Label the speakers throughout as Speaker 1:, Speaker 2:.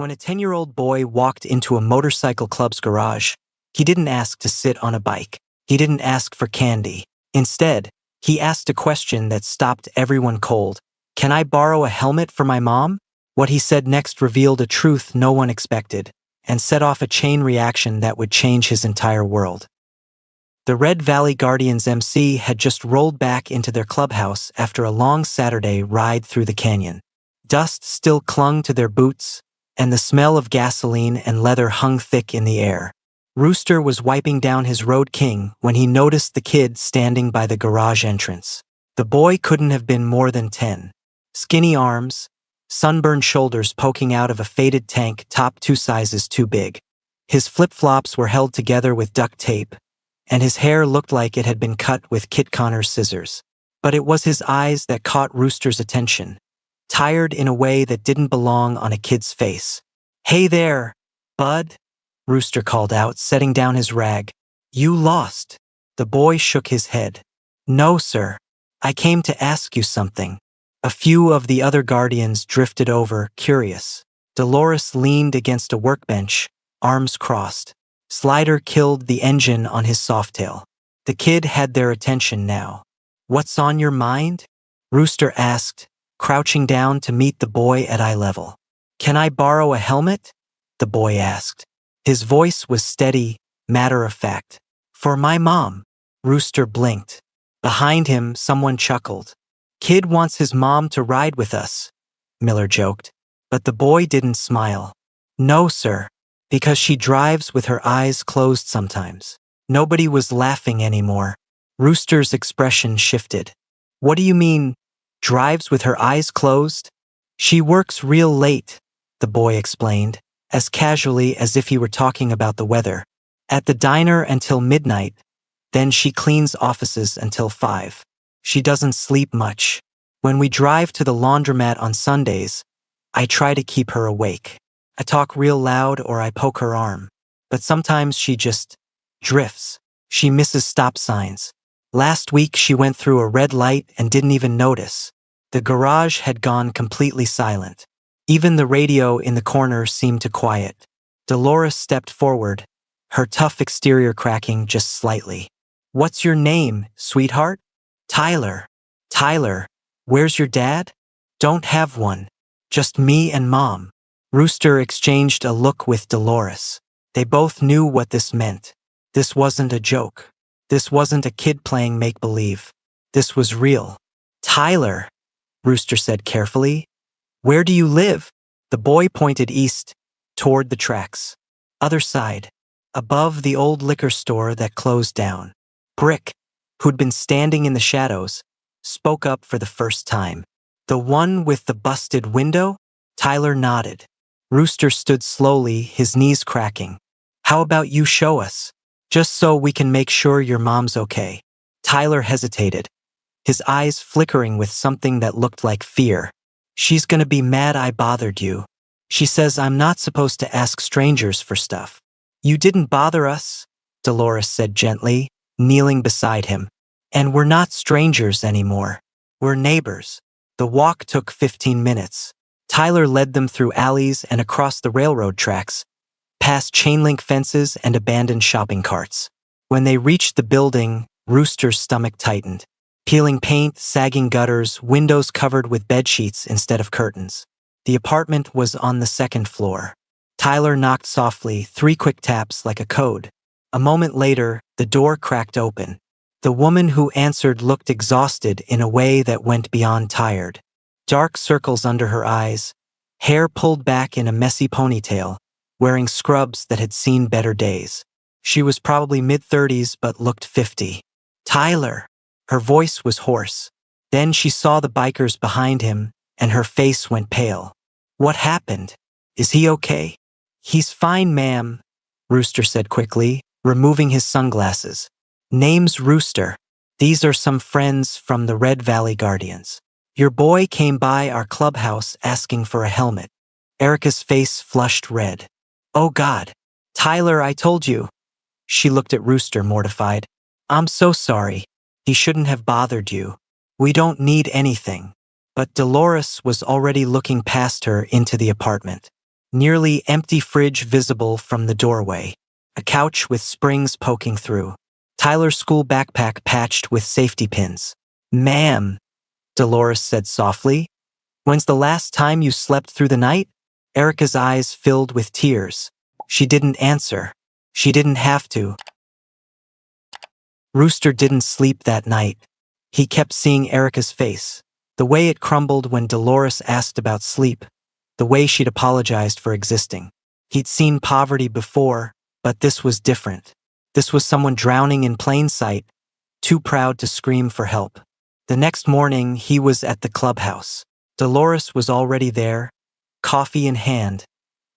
Speaker 1: When a 10-year-old boy walked into a motorcycle club's garage, he didn't ask to sit on a bike. He didn't ask for candy. Instead, he asked a question that stopped everyone cold. "Can I borrow a helmet for my mom?" What he said next revealed a truth no one expected, and set off a chain reaction that would change his entire world. The Red Valley Guardians MC had just rolled back into their clubhouse after a long Saturday ride through the canyon. Dust still clung to their boots, and the smell of gasoline and leather hung thick in the air. Rooster was wiping down his Road King when he noticed the kid standing by the garage entrance. The boy couldn't have been more than 10. Skinny arms, sunburned shoulders poking out of a faded tank top 2 sizes too big. His flip-flops were held together with duct tape, and his hair looked like it had been cut with Kit Connor's scissors. But it was his eyes that caught Rooster's attention, tired in a way that didn't belong on a kid's face. "Hey there, bud," Rooster called out, setting down his rag. "You lost." The boy shook his head. "No, sir. I came to ask you something." A few of the other guardians drifted over, curious. Dolores leaned against a workbench, arms crossed. Slider killed the engine on his Softail. The kid had their attention now. "What's on your mind?" Rooster asked, crouching down to meet the boy at eye level. "Can I borrow a helmet?" the boy asked. His voice was steady, matter-of-fact. "For my mom." Rooster blinked. Behind him, someone chuckled. "Kid wants his mom to ride with us," Miller joked. But the boy didn't smile. "No, sir. Because she drives with her eyes closed sometimes." Nobody was laughing anymore. Rooster's expression shifted. "What do you mean, drives with her eyes closed?" "She works real late," the boy explained, as casually as if he were talking about the weather. "At the diner until midnight, then she cleans offices until 5. She doesn't sleep much. When we drive to the laundromat on Sundays, I try to keep her awake. I talk real loud or I poke her arm. But sometimes she just drifts. She misses stop signs. Last week she went through a red light and didn't even notice." The garage had gone completely silent. Even the radio in the corner seemed to quiet. Dolores stepped forward, her tough exterior cracking just slightly. "What's your name, sweetheart?" "Tyler." "Tyler, where's your dad?" "Don't have one. Just me and Mom." Rooster exchanged a look with Dolores. They both knew what this meant. This wasn't a joke. This wasn't a kid playing make-believe. This was real. "Tyler," Rooster said carefully, "where do you live?" The boy pointed east, toward the tracks. "Other side, above the old liquor store that closed down." Brick, who'd been standing in the shadows, spoke up for the first time. "The one with the busted window?" Tyler nodded. Rooster stood slowly, his knees cracking. "How about you show us? Just so we can make sure your mom's okay." Tyler hesitated, his eyes flickering with something that looked like fear. "She's gonna be mad I bothered you. She says I'm not supposed to ask strangers for stuff." "You didn't bother us," Dolores said gently, kneeling beside him. "And we're not strangers anymore. We're neighbors." The walk took 15 minutes. Tyler led them through alleys and across the railroad tracks, past chain-link fences and abandoned shopping carts. When they reached the building, Rooster's stomach tightened. Peeling paint, sagging gutters, windows covered with bedsheets instead of curtains. The apartment was on the 2nd floor. Tyler knocked softly, 3 quick taps like a code. A moment later, the door cracked open. The woman who answered looked exhausted in a way that went beyond tired. Dark circles under her eyes, hair pulled back in a messy ponytail, wearing scrubs that had seen better days. She was probably mid-30s but looked 50. "Tyler." Her voice was hoarse. Then she saw the bikers behind him, and her face went pale. "What happened? Is he okay?" "He's fine, ma'am," Rooster said quickly, removing his sunglasses. "Name's Rooster. These are some friends from the Red Valley Guardians. Your boy came by our clubhouse asking for a helmet." Erica's face flushed red. "Oh God. Tyler, I told you." She looked at Rooster, mortified. "I'm so sorry. He shouldn't have bothered you. We don't need anything." But Dolores was already looking past her into the apartment. Nearly empty fridge visible from the doorway. A couch with springs poking through. Tyler's school backpack patched with safety pins. "Ma'am," Dolores said softly, "when's the last time you slept through the night?" Erica's eyes filled with tears. She didn't answer. She didn't have to. Rooster didn't sleep that night. He kept seeing Erica's face, the way it crumbled when Dolores asked about sleep, the way she'd apologized for existing. He'd seen poverty before, but this was different. This was someone drowning in plain sight, too proud to scream for help. The next morning, he was at the clubhouse. Dolores was already there, coffee in hand,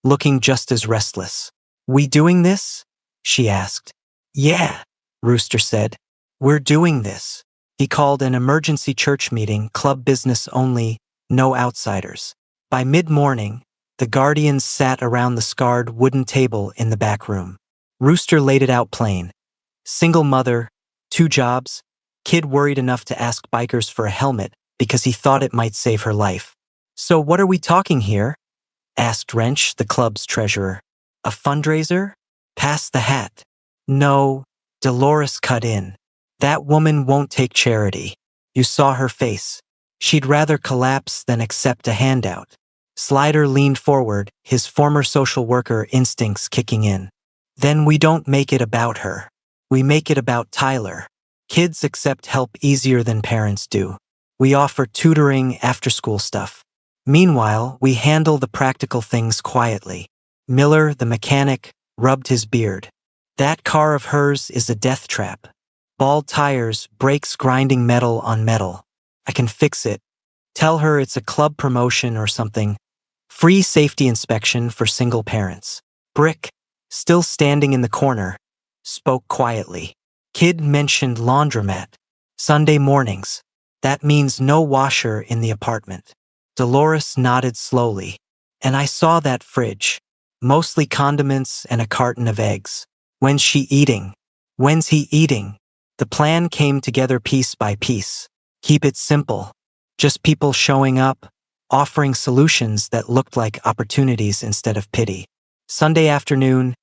Speaker 1: looking just as restless. "We doing this?" she asked. "Yeah," Rooster said. "We're doing this." He called an emergency church meeting, club business only, no outsiders. By mid-morning, the guardians sat around the scarred wooden table in the back room. Rooster laid it out plain. Single mother, 2 jobs, kid worried enough to ask bikers for a helmet because he thought it might save her life. "So what are we talking here?" asked Wrench, the club's treasurer. "A fundraiser? Pass the hat." "No," Dolores cut in. "That woman won't take charity. You saw her face. She'd rather collapse than accept a handout." Slider leaned forward, his former social worker instincts kicking in. "Then we don't make it about her. We make it about Tyler. Kids accept help easier than parents do. We offer tutoring, after-school stuff. Meanwhile, we handle the practical things quietly." Miller, the mechanic, rubbed his beard. "That car of hers is a death trap. Bald tires, brakes grinding metal on metal. I can fix it. Tell her it's a club promotion or something. Free safety inspection for single parents." Brick, still standing in the corner, spoke quietly. "Kid mentioned laundromat. Sunday mornings. That means no washer in the apartment." Dolores nodded slowly. "And I saw that fridge. Mostly condiments and a carton of eggs. When's she eating? When's he eating?" The plan came together piece by piece. Keep it simple. Just people showing up, offering solutions that looked like opportunities instead of pity. Sunday afternoon,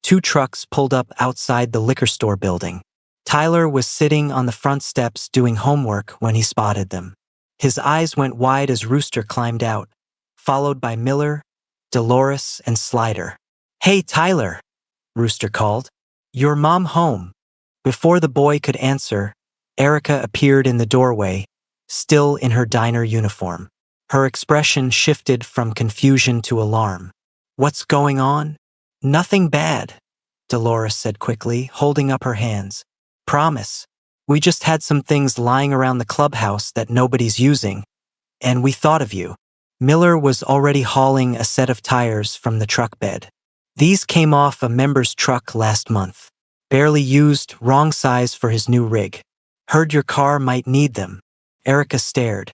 Speaker 1: 2 trucks pulled up outside the liquor store building. Tyler was sitting on the front steps doing homework when he spotted them. His eyes went wide as Rooster climbed out, followed by Miller, Dolores, and Slider. "Hey, Tyler," Rooster called. "Your mom home?" Before the boy could answer, Erica appeared in the doorway, still in her diner uniform. Her expression shifted from confusion to alarm. "What's going on?" "Nothing bad," Dolores said quickly, holding up her hands. "Promise. We just had some things lying around the clubhouse that nobody's using, and we thought of you." Miller was already hauling a set of tires from the truck bed. "These came off a member's truck last month. Barely used, wrong size for his new rig. Heard your car might need them." Erica stared.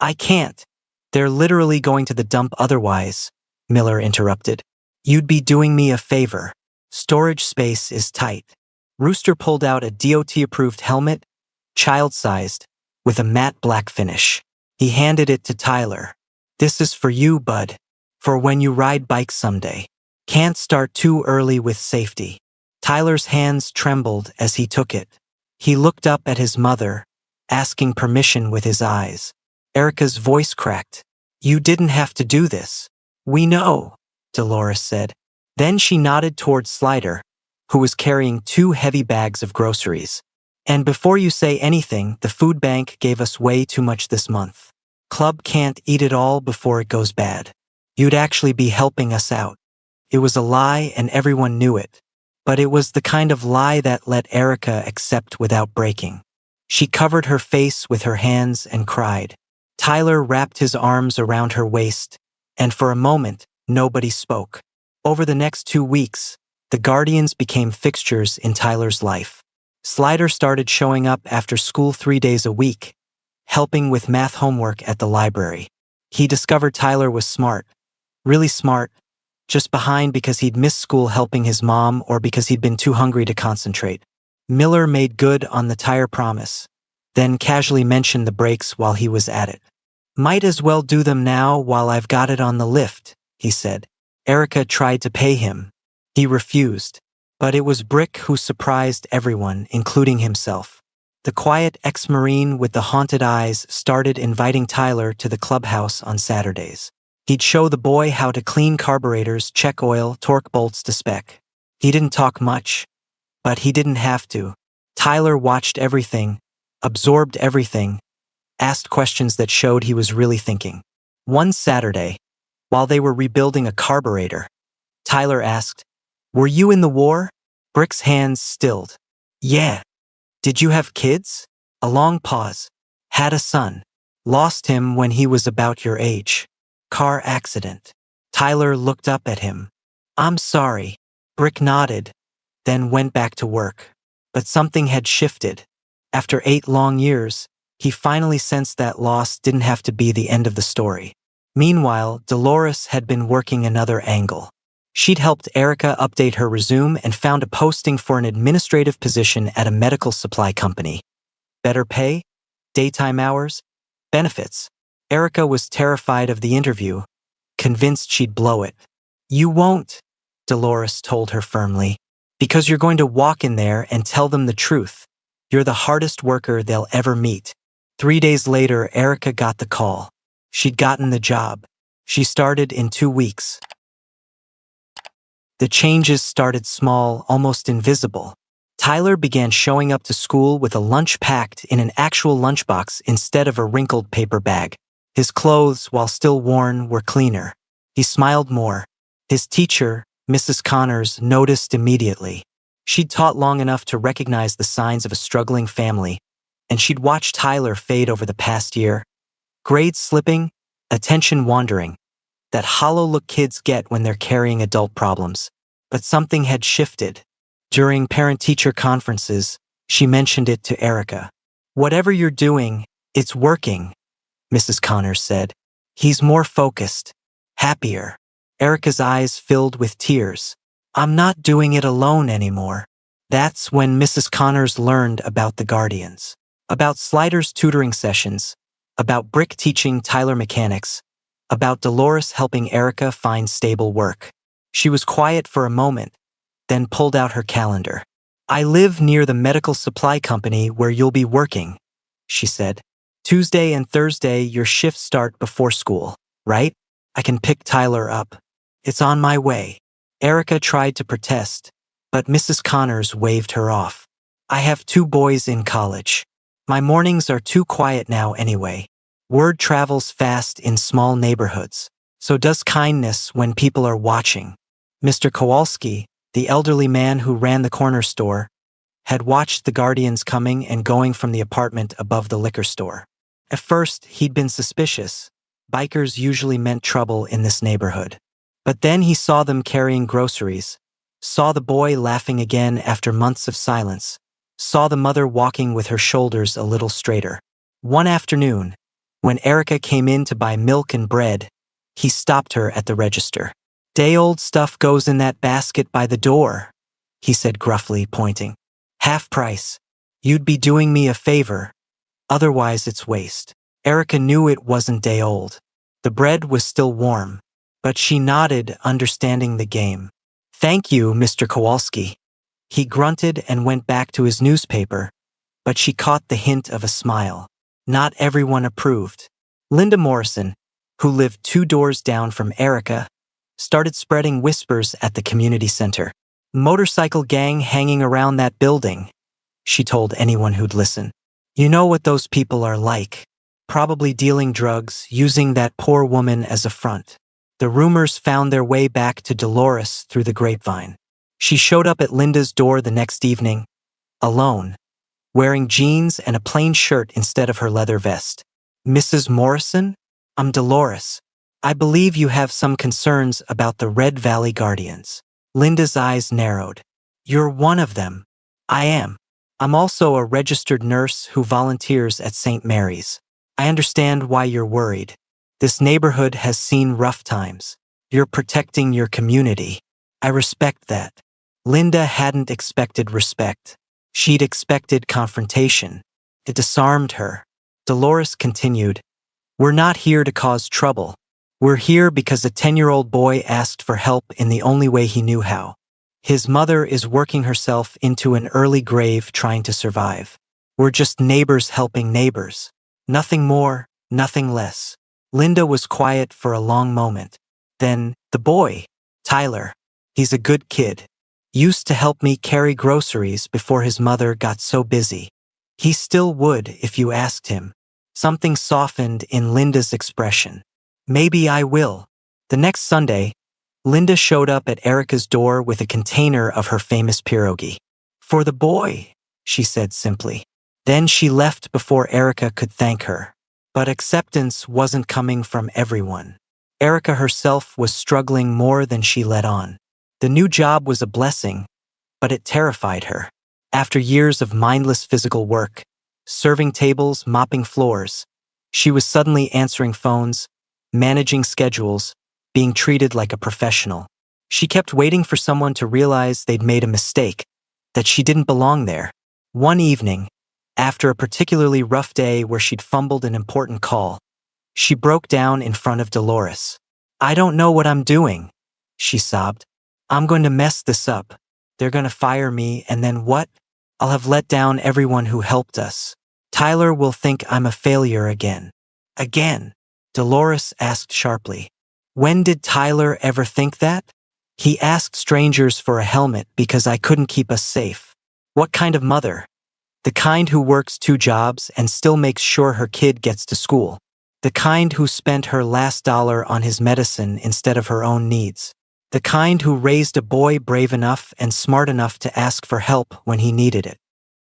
Speaker 1: "I can't. They're literally going to the dump otherwise," Miller interrupted. "You'd be doing me a favor. Storage space is tight." Rooster pulled out a DOT-approved helmet, child-sized, with a matte black finish. He handed it to Tyler. "This is for you, bud. For when you ride bikes someday. Can't start too early with safety." Tyler's hands trembled as he took it. He looked up at his mother, asking permission with his eyes. Erica's voice cracked. "You didn't have to do this." "We know," Dolores said. Then she nodded toward Slider, who was carrying 2 heavy bags of groceries. "And before you say anything, the food bank gave us way too much this month. Club can't eat it all before it goes bad. You'd actually be helping us out." It was a lie and everyone knew it. But it was the kind of lie that let Erica accept without breaking. She covered her face with her hands and cried. Tyler wrapped his arms around her waist, and for a moment, nobody spoke. Over the next 2 weeks, the guardians became fixtures in Tyler's life. Slider started showing up after school 3 days a week, helping with math homework at the library. He discovered Tyler was smart, really smart, just behind because he'd missed school helping his mom or because he'd been too hungry to concentrate. Miller made good on the tire promise, then casually mentioned the brakes while he was at it. "Might as well do them now while I've got it on the lift," he said. Erica tried to pay him. He refused. But it was Brick who surprised everyone, including himself. The quiet ex-Marine with the haunted eyes started inviting Tyler to the clubhouse on Saturdays. He'd show the boy how to clean carburetors, check oil, torque bolts to spec. He didn't talk much, but he didn't have to. Tyler watched everything, absorbed everything, asked questions that showed he was really thinking. One Saturday, while they were rebuilding a carburetor, Tyler asked, "Were you in the war?" Brick's hands stilled. "Yeah." "Did you have kids?" A long pause. "Had a son. Lost him when he was about your age. Car accident." Tyler looked up at him. "I'm sorry." Brick nodded, then went back to work. But something had shifted. After 8 long years, he finally sensed that loss didn't have to be the end of the story. Meanwhile, Dolores had been working another angle. She'd helped Erica update her resume and found a posting for an administrative position at a medical supply company. Better pay, daytime hours, benefits. Erica was terrified of the interview, convinced she'd blow it. "You won't," Dolores told her firmly, "because you're going to walk in there and tell them the truth. You're the hardest worker they'll ever meet." 3 days later, Erica got the call. She'd gotten the job. She started in 2 weeks. The changes started small, almost invisible. Tyler began showing up to school with a lunch packed in an actual lunchbox instead of a wrinkled paper bag. His clothes, while still worn, were cleaner. He smiled more. His teacher, Mrs. Connors, noticed immediately. She'd taught long enough to recognize the signs of a struggling family, and she'd watched Tyler fade over the past year. Grades slipping, attention wandering. That hollow look kids get when they're carrying adult problems. But something had shifted. During parent-teacher conferences, she mentioned it to Erica. "Whatever you're doing, it's working," Mrs. Connors said. "He's more focused, happier." Erica's eyes filled with tears. "I'm not doing it alone anymore." That's when Mrs. Connors learned about the Guardians. About Slider's tutoring sessions, about Brick teaching Tyler mechanics, about Dolores helping Erica find stable work. She was quiet for a moment, then pulled out her calendar. "I live near the medical supply company where you'll be working," she said. "Tuesday and Thursday your shifts start before school, right? I can pick Tyler up. It's on my way." Erica tried to protest, but Mrs. Connors waved her off. "I have 2 boys in college. My mornings are too quiet now anyway. Word travels fast in small neighborhoods. So does kindness when people are watching." Mr. Kowalski, the elderly man who ran the corner store, had watched the Guardians coming and going from the apartment above the liquor store. At first, he'd been suspicious. Bikers usually meant trouble in this neighborhood. But then he saw them carrying groceries, saw the boy laughing again after months of silence, saw the mother walking with her shoulders a little straighter. One afternoon, when Erica came in to buy milk and bread, he stopped her at the register. "Day-old stuff goes in that basket by the door," he said gruffly, pointing. "Half price. You'd be doing me a favor. Otherwise it's waste." Erica knew it wasn't day-old. The bread was still warm, but she nodded, understanding the game. "Thank you, Mr. Kowalski." He grunted and went back to his newspaper, but she caught the hint of a smile. Not everyone approved. Linda Morrison, who lived 2 doors down from Erica, started spreading whispers at the community center. "Motorcycle gang hanging around that building," she told anyone who'd listen. "You know what those people are like. Probably dealing drugs, using that poor woman as a front." The rumors found their way back to Dolores through the grapevine. She showed up at Linda's door the next evening, alone, wearing jeans and a plain shirt instead of her leather vest. "Mrs. Morrison? I'm Dolores. I believe you have some concerns about the Red Valley Guardians." Linda's eyes narrowed. "You're one of them." "I am. I'm also a registered nurse who volunteers at St. Mary's. I understand why you're worried. This neighborhood has seen rough times. You're protecting your community. I respect that." Linda hadn't expected respect. She'd expected confrontation. It disarmed her. Dolores continued, "We're not here to cause trouble. We're here because a 10-year-old boy asked for help in the only way he knew how. His mother is working herself into an early grave trying to survive. We're just neighbors helping neighbors. Nothing more, nothing less." Linda was quiet for a long moment. Then, "The boy, Tyler. He's a good kid. Used to help me carry groceries before his mother got so busy. He still would if you asked him." Something softened in Linda's expression. "Maybe I will." The next Sunday, Linda showed up at Erica's door with a container of her famous pierogi. "For the boy," she said simply. Then she left before Erica could thank her. But acceptance wasn't coming from everyone. Erica herself was struggling more than she let on. The new job was a blessing, but it terrified her. After years of mindless physical work, serving tables, mopping floors, she was suddenly answering phones, managing schedules, being treated like a professional. She kept waiting for someone to realize they'd made a mistake, that she didn't belong there. One evening, after a particularly rough day where she'd fumbled an important call, she broke down in front of Dolores. "I don't know what I'm doing," she sobbed. "I'm going to mess this up. They're going to fire me, and then what? I'll have let down everyone who helped us. Tyler will think I'm a failure again." "Again?" Dolores asked sharply. "When did Tyler ever think that? He asked strangers for a helmet because I couldn't keep us safe." "What kind of mother?" "The kind who works 2 jobs and still makes sure her kid gets to school. The kind who spent her last dollar on his medicine instead of her own needs. The kind who raised a boy brave enough and smart enough to ask for help when he needed it."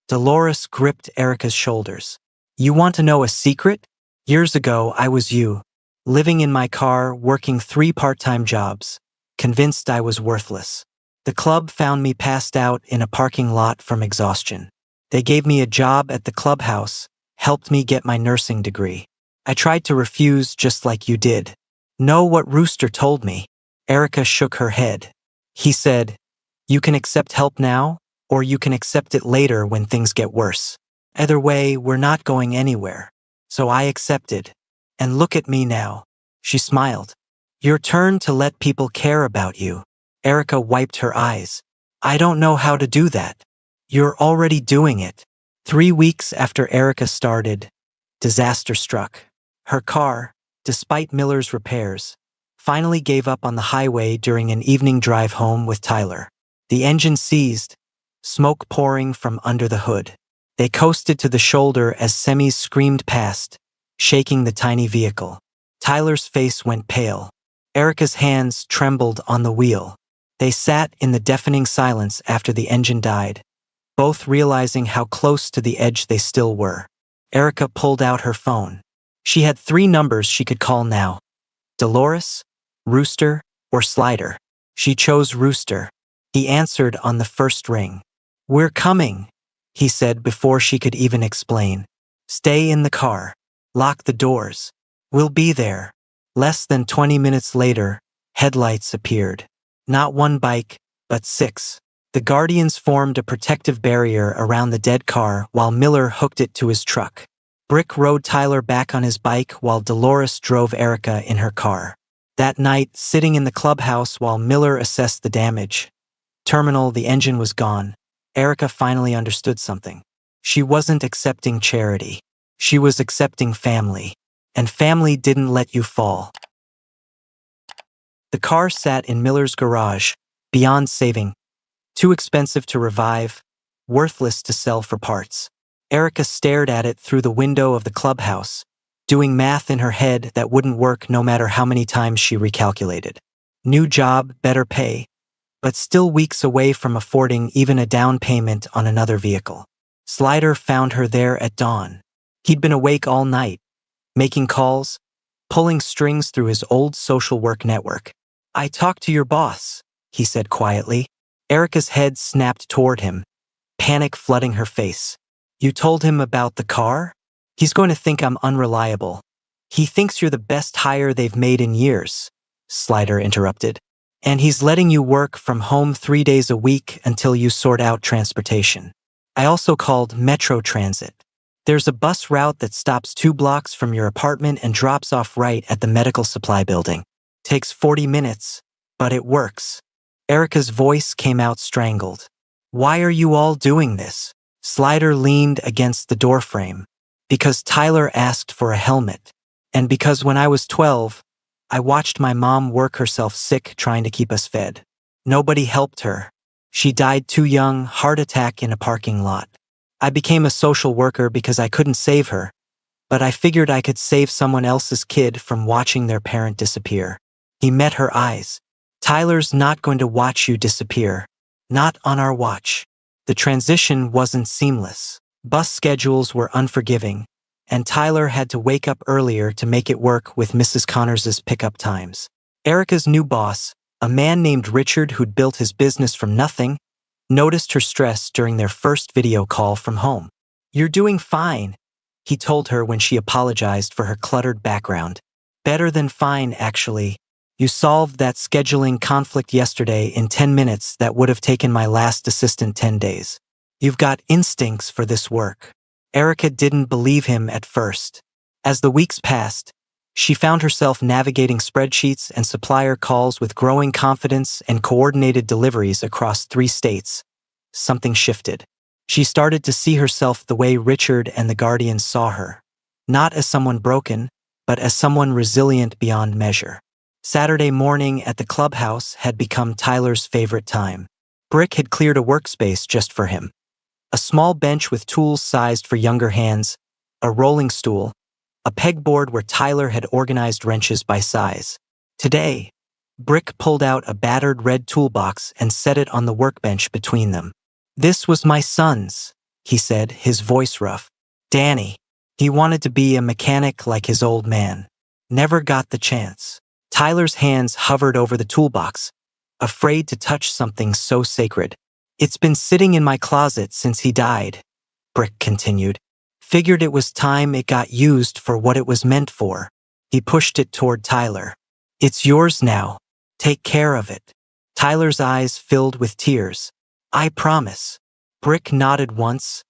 Speaker 1: Dolores gripped Erica's shoulders. "You want to know a secret? Years ago, I was you. Living in my car, working 3 part-time jobs, convinced I was worthless. The club found me passed out in a parking lot from exhaustion. They gave me a job at the clubhouse, helped me get my nursing degree. I tried to refuse just like you did. Know what Rooster told me?" Erica shook her head. "He said, you can accept help now, or you can accept it later when things get worse. Either way, we're not going anywhere." So I accepted. And look at me now. She smiled. "Your turn to let people care about you." Erica wiped her eyes. "I don't know how to do that." "You're already doing it." 3 weeks after Erica started, disaster struck. Her car, despite Miller's repairs, finally gave up on the highway during an evening drive home with Tyler. The engine seized, smoke pouring from under the hood. They coasted to the shoulder as semis screamed past, shaking the tiny vehicle. Tyler's face went pale. Erica's hands trembled on the wheel. They sat in the deafening silence after the engine died, both realizing how close to the edge they still were. Erica pulled out her phone. She had 3 numbers she could call now: Dolores, Rooster, or Slider. She chose Rooster. He answered on the first ring. "We're coming," he said before she could even explain. "Stay in the car. Lock the doors. We'll be there." Less than 20 minutes later, headlights appeared. Not 1 bike, but 6. The Guardians formed a protective barrier around the dead car while Miller hooked it to his truck. Brick rode Tyler back on his bike while Dolores drove Erica in her car. That night, sitting in the clubhouse while Miller assessed the damage, the engine was gone. Erica finally understood something. She wasn't accepting charity. She was accepting family. And family didn't let you fall. The car sat in Miller's garage, beyond saving. Too expensive to revive, worthless to sell for parts. Erica stared at it through the window of the clubhouse, doing math in her head that wouldn't work no matter how many times she recalculated. New job, better pay, but still weeks away from affording even a down payment on another vehicle. Slider found her there at dawn. He'd been awake all night, making calls, pulling strings through his old social work network. "I talked to your boss," he said quietly. Erica's head snapped toward him, panic flooding her face. "You told him about the car? He's going to think I'm unreliable. He thinks you're the best hire they've made in years," Slider interrupted. "And he's letting you work from home 3 days a week until you sort out transportation." I also called Metro Transit. There's a bus route that stops 2 blocks from your apartment and drops off right at the medical supply building. Takes 40 minutes, but it works. Erica's voice came out strangled. Why are you all doing this? Slider leaned against the doorframe. Because Tyler asked for a helmet. And because when I was 12, I watched my mom work herself sick trying to keep us fed. Nobody helped her. She died too young, heart attack in a parking lot. I became a social worker because I couldn't save her, but I figured I could save someone else's kid from watching their parent disappear. He met her eyes. Tyler's not going to watch you disappear. Not on our watch. The transition wasn't seamless. Bus schedules were unforgiving, and Tyler had to wake up earlier to make it work with Mrs. Connors's pickup times. Erica's new boss, a man named Richard who'd built his business from nothing, noticed her stress during their first video call from home. "You're doing fine," he told her when she apologized for her cluttered background. "Better than fine, actually. You solved that scheduling conflict yesterday in 10 minutes that would have taken my last assistant 10 days. You've got instincts for this work." Erica didn't believe him at first. As the weeks passed, she found herself navigating spreadsheets and supplier calls with growing confidence and coordinated deliveries across 3 states. Something shifted. She started to see herself the way Richard and the Guardians saw her. Not as someone broken, but as someone resilient beyond measure. Saturday morning at the clubhouse had become Tyler's favorite time. Brick had cleared a workspace just for him. A small bench with tools sized for younger hands, a rolling stool, a pegboard where Tyler had organized wrenches by size. Today, Brick pulled out a battered red toolbox and set it on the workbench between them. "This was my son's," he said, his voice rough. "Danny. He wanted to be a mechanic like his old man. Never got the chance." Tyler's hands hovered over the toolbox, afraid to touch something so sacred. "It's been sitting in my closet since he died," Brick continued. "Figured it was time it got used for what it was meant for." He pushed it toward Tyler. "It's yours now. Take care of it." Tyler's eyes filled with tears. "I promise." Brick nodded once,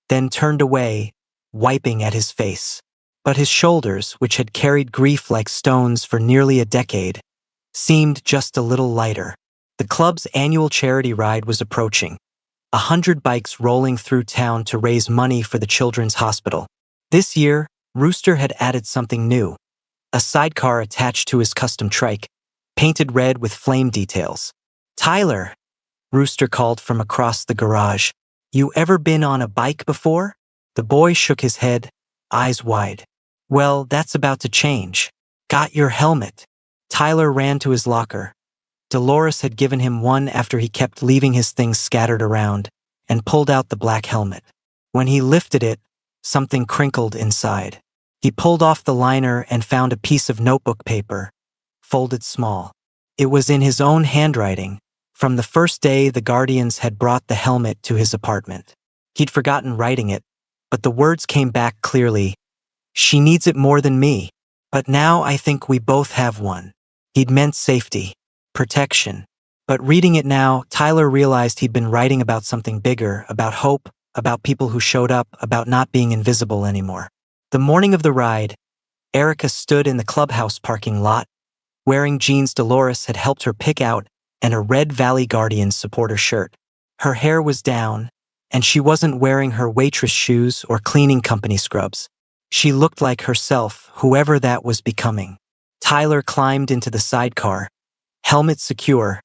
Speaker 1: then turned away, wiping at his face. But his shoulders, which had carried grief like stones for nearly a decade, seemed just a little lighter. The club's annual charity ride was approaching. 100 bikes rolling through town to raise money for the Children's Hospital. This year, Rooster had added something new. A sidecar attached to his custom trike, painted red with flame details. "Tyler," Rooster called from across the garage. "You ever been on a bike before?" The boy shook his head, eyes wide. "Well, that's about to change. Got your helmet." Tyler ran to his locker. Dolores had given him one after he kept leaving his things scattered around, and pulled out the black helmet. When he lifted it, something crinkled inside. He pulled off the liner and found a piece of notebook paper, folded small. It was in his own handwriting, from the first day the Guardians had brought the helmet to his apartment. He'd forgotten writing it, but the words came back clearly. "She needs it more than me, but now I think we both have one." He'd meant safety, protection. But reading it now, Tyler realized he'd been writing about something bigger, about hope, about people who showed up, about not being invisible anymore. The morning of the ride, Erica stood in the clubhouse parking lot, wearing jeans Dolores had helped her pick out and a red Valley Guardians supporter shirt. Her hair was down, and she wasn't wearing her waitress shoes or cleaning company scrubs. She looked like herself, whoever that was becoming. Tyler climbed into the sidecar, helmet secure,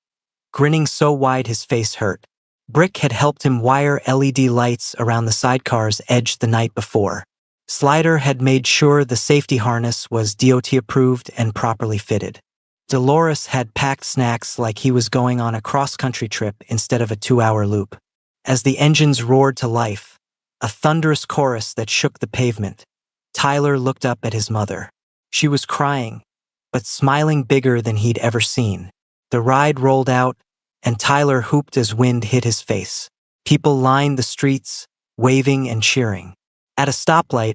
Speaker 1: grinning so wide his face hurt. Brick had helped him wire LED lights around the sidecar's edge the night before. Slider had made sure the safety harness was DOT approved and properly fitted. Dolores had packed snacks like he was going on a cross-country trip instead of a 2-hour loop. As the engines roared to life, a thunderous chorus that shook the pavement, Tyler looked up at his mother. She was crying, but smiling bigger than he'd ever seen. The ride rolled out, and Tyler hooped as wind hit his face. People lined the streets, waving and cheering. At a stoplight,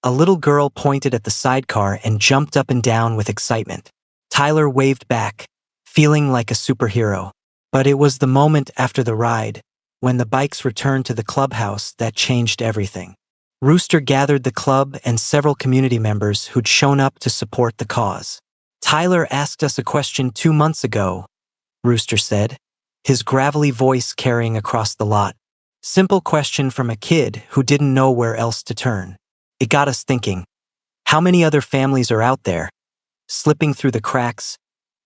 Speaker 1: a little girl pointed at the sidecar and jumped up and down with excitement. Tyler waved back, feeling like a superhero. But it was the moment after the ride, when the bikes returned to the clubhouse, that changed everything. Rooster gathered the club and several community members who'd shown up to support the cause. Tyler asked us a question 2 months ago, Rooster said, his gravelly voice carrying across the lot. Simple question from a kid who didn't know where else to turn. It got us thinking, how many other families are out there, slipping through the cracks,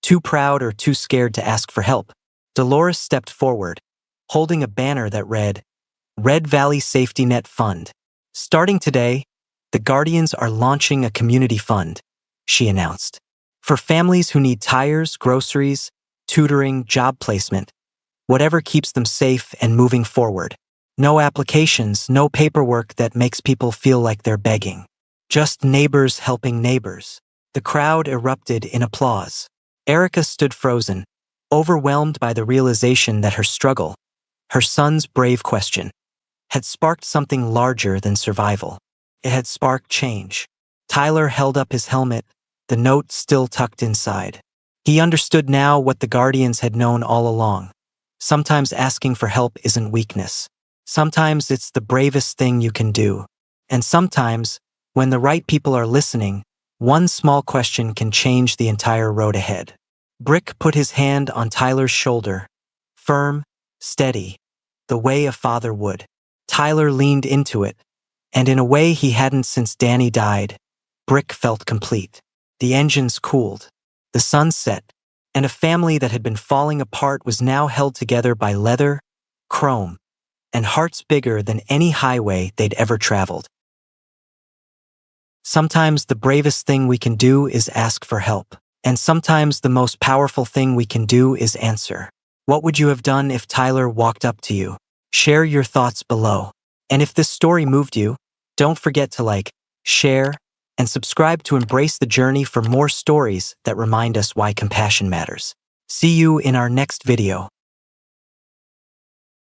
Speaker 1: too proud or too scared to ask for help? Dolores stepped forward, holding a banner that read, Red Valley Safety Net Fund. Starting today, the Guardians are launching a community fund, she announced, for families who need tires, groceries, tutoring, job placement, whatever keeps them safe and moving forward. No applications, no paperwork that makes people feel like they're begging. Just neighbors helping neighbors. The crowd erupted in applause. Erica stood frozen, overwhelmed by the realization that her struggle, her son's brave question, had sparked something larger than survival. It had sparked change. Tyler held up his helmet, the note still tucked inside. He understood now what the Guardians had known all along. Sometimes asking for help isn't weakness. Sometimes it's the bravest thing you can do. And sometimes, when the right people are listening, one small question can change the entire road ahead. Brick put his hand on Tyler's shoulder, firm, steady, the way a father would. Tyler leaned into it, and in a way he hadn't since Danny died, Brick felt complete. The engines cooled, the sun set, and a family that had been falling apart was now held together by leather, chrome, and hearts bigger than any highway they'd ever traveled. Sometimes the bravest thing we can do is ask for help, and sometimes the most powerful thing we can do is answer. What would you have done if Tyler walked up to you? Share your thoughts below. And if this story moved you, don't forget to like, share, and subscribe to embrace the journey for more stories that remind us why compassion matters. See you in our next video.